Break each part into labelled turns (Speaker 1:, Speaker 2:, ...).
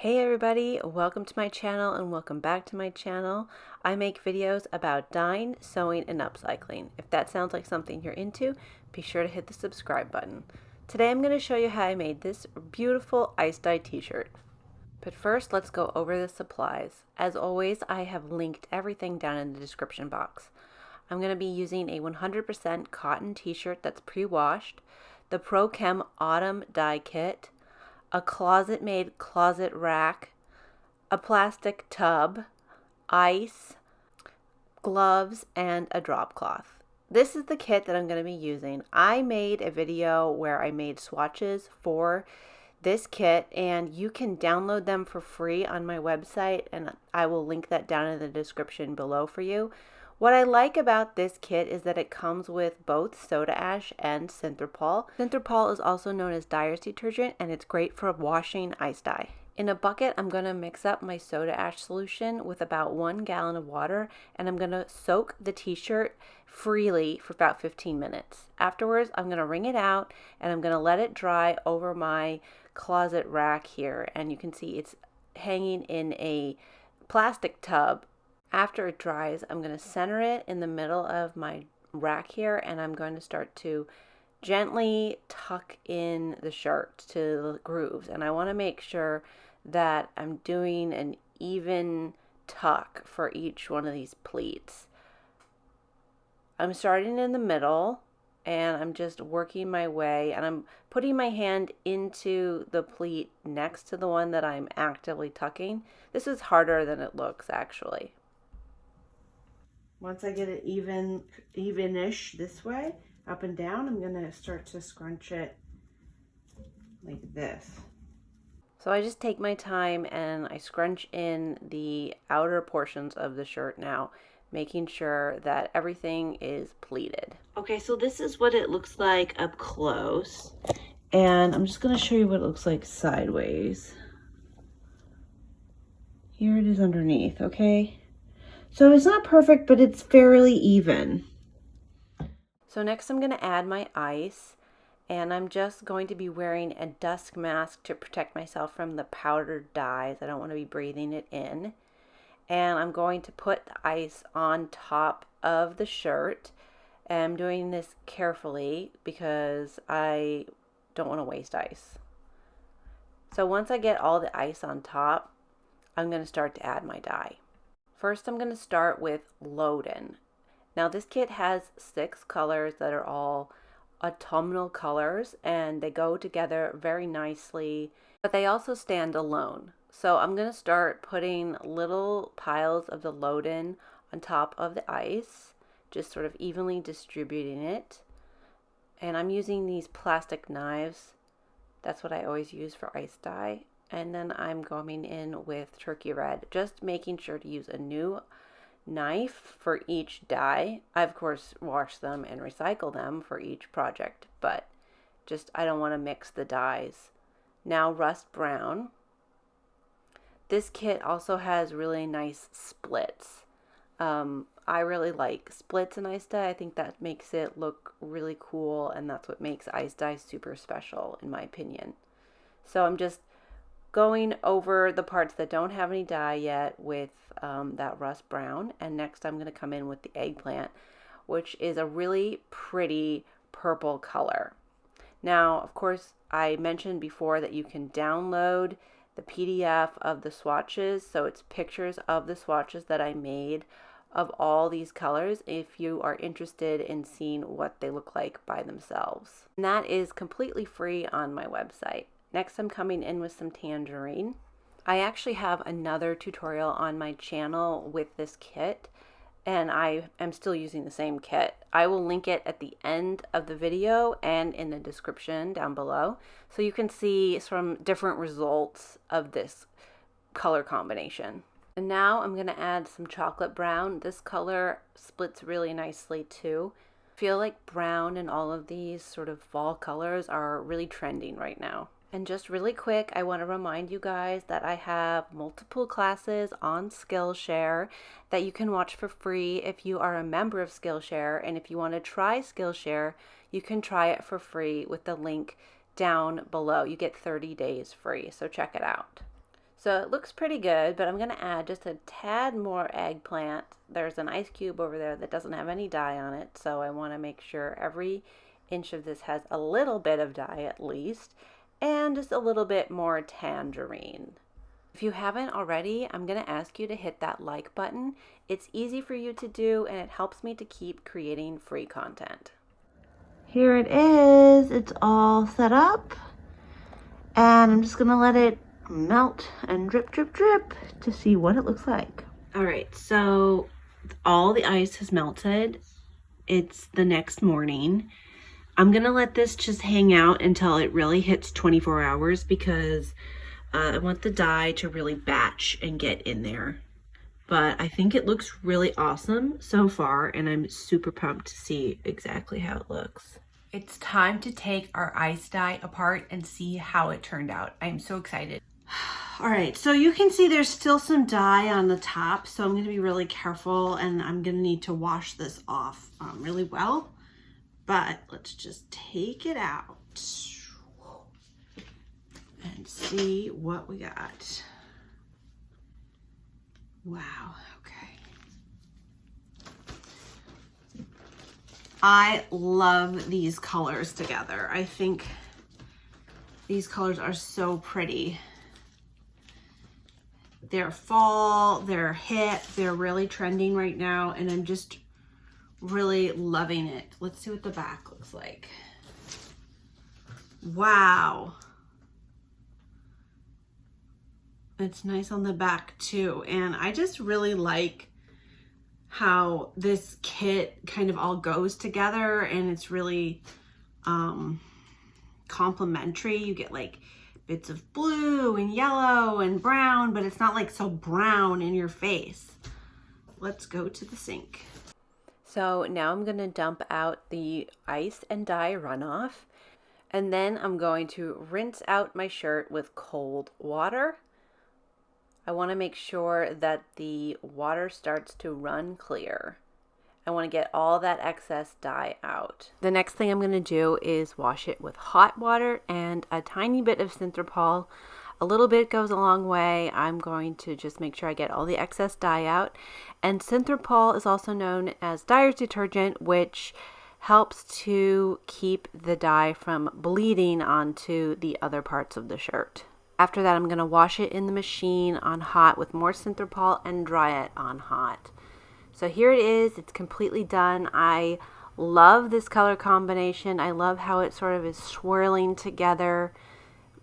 Speaker 1: Hey everybody, welcome to my channel and welcome back to my channel. I make videos about dyeing, sewing, and upcycling. If that sounds like something you're into, be sure to hit the subscribe button. Today I'm going to show you how I made this beautiful ice dye t-shirt. But first, let's go over the supplies. As always, I have linked everything down in the description box. I'm going to be using a 100% cotton t-shirt that's pre-washed, the Pro Chem Autumn dye kit, a closet-made closet rack, a plastic tub, ice, gloves, and a drop cloth. This is the kit that I'm going to be using. I made a video where I made swatches for this kit, and you can download them for free on my website, and I will link that down in the description below for you. What I like about this kit is that it comes with both soda ash and synthropol. Synthropol is also known as dyer's detergent, and it's great for washing ice dye. In a bucket, I'm going to mix up my soda ash solution with about 1 gallon of water, and I'm going to soak the t-shirt freely for about 15 minutes. Afterwards, I'm going to wring it out, and I'm going to let it dry over my closet rack here, and you can see it's hanging in a plastic tub. After it dries, I'm going to center it in the middle of my rack here, and I'm going to start to gently tuck in the shirt to the grooves. And I want to make sure that I'm doing an even tuck for each one of these pleats. I'm starting in the middle, and I'm just working my way, and I'm putting my hand into the pleat next to the one that I'm actively tucking. This is harder than it looks, actually. Once I get it evenish this way, up and down, I'm gonna start to scrunch it like this. So I just take my time and I scrunch in the outer portions of the shirt now, making sure that everything is pleated. Okay, so this is what it looks like up close. And I'm just gonna show you what it looks like sideways. Here it is underneath, okay? So it's not perfect, but it's fairly even. So next I'm going to add my ice, and I'm just going to be wearing a dust mask to protect myself from the powdered dyes. I don't want to be breathing it in. And I'm going to put the ice on top of the shirt. And I'm doing this carefully because I don't want to waste ice. So once I get all the ice on top, I'm going to start to add my dye. First, I'm going to start with Loden. Now, this kit has 6 colors that are all autumnal colors, and they go together very nicely, but they also stand alone. So I'm going to start putting little piles of the Loden on top of the ice, just sort of evenly distributing it. And I'm using these plastic knives. That's what I always use for ice dye. And then I'm going in with turkey red, just making sure to use a new knife for each dye. I, of course, wash them and recycle them for each project, but just I don't want to mix the dyes. Now rust brown. This kit also has really nice splits. I really like splits in ice dye. I think that makes it look really cool, and that's what makes ice dye super special, in my opinion. So I'm just going over the parts that don't have any dye yet with that rust brown, and next I'm going to come in with the eggplant, which is a really pretty purple color. Now, of course, I mentioned before that you can download the PDF of the swatches, so it's pictures of the swatches that I made of all these colors if you are interested in seeing what they look like by themselves. And that is completely free on my website. Next, I'm coming in with some tangerine. I actually have another tutorial on my channel with this kit, and I am still using the same kit. I will link it at the end of the video and in the description down below, so you can see some different results of this color combination. And now I'm going to add some chocolate brown. This color splits really nicely too. I feel like brown and all of these sort of fall colors are really trending right now. And just really quick, I want to remind you guys that I have multiple classes on Skillshare that you can watch for free if you are a member of Skillshare. And if you want to try Skillshare, you can try it for free with the link down below. You get 30 days free, so check it out. So it looks pretty good, but I'm going to add just a tad more eggplant. There's an ice cube over there that doesn't have any dye on it, so I want to make sure every inch of this has a little bit of dye at least, and just a little bit more tangerine. If you haven't already, I'm going to ask you to hit that like button. It's easy for you to do, and it helps me to keep creating free content. Here it is. It's all set up, and I'm just going to let it melt and drip, drip, drip to see what it looks like. All right, so all the ice has melted. It's the next morning. I'm gonna let this just hang out until it really hits 24 hours because I want the dye to really batch and get in there. But I think it looks really awesome so far, and I'm super pumped to see exactly how it looks. It's time to take our ice dye apart and see how it turned out. I'm so excited. All right, so you can see there's still some dye on the top, so I'm going to be really careful, and I'm going to need to wash this off really well. But let's just take it out and see what we got. Wow, okay. I love these colors together. I think these colors are so pretty. They're fall, they're hip, they're really trending right now, and I'm just really loving it. Let's see what the back looks like. Wow. It's nice on the back too, and I just really like how this kit kind of all goes together, and it's really complementary. You get like bits of blue and yellow and brown, but it's not like so brown in your face. Let's go to the sink. So now I'm going to dump out the ice and dye runoff, and then I'm going to rinse out my shirt with cold water. I want to make sure that the water starts to run clear. I want to get all that excess dye out. The next thing I'm going to do is wash it with hot water and a tiny bit of Synthropol. A little bit goes a long way. I'm going to just make sure I get all the excess dye out. And Synthropol is also known as dyer's detergent, which helps to keep the dye from bleeding onto the other parts of the shirt. After that, I'm going to wash it in the machine on hot with more Synthropol and dry it on hot. So here it is. It's completely done. I love this color combination. I love how it sort of is swirling together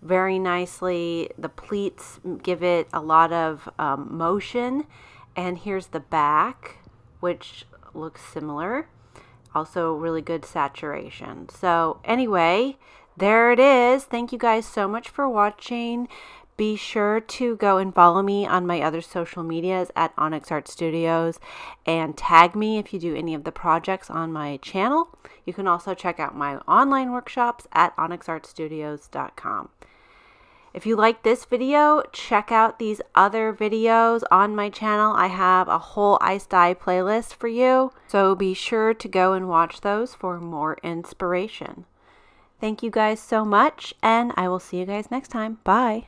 Speaker 1: very nicely. The pleats give it a lot of motion. And here's the back, which looks similar. Also really good saturation. So anyway, there it is. Thank you guys so much for watching. Be sure to go and follow me on my other social medias at Onyx Art Studios and tag me if you do any of the projects on my channel. You can also check out my online workshops at onyxartstudios.com. If you like this video, check out these other videos on my channel. I have a whole ice dye playlist for you, so be sure to go and watch those for more inspiration. Thank you guys so much, and I will see you guys next time. Bye.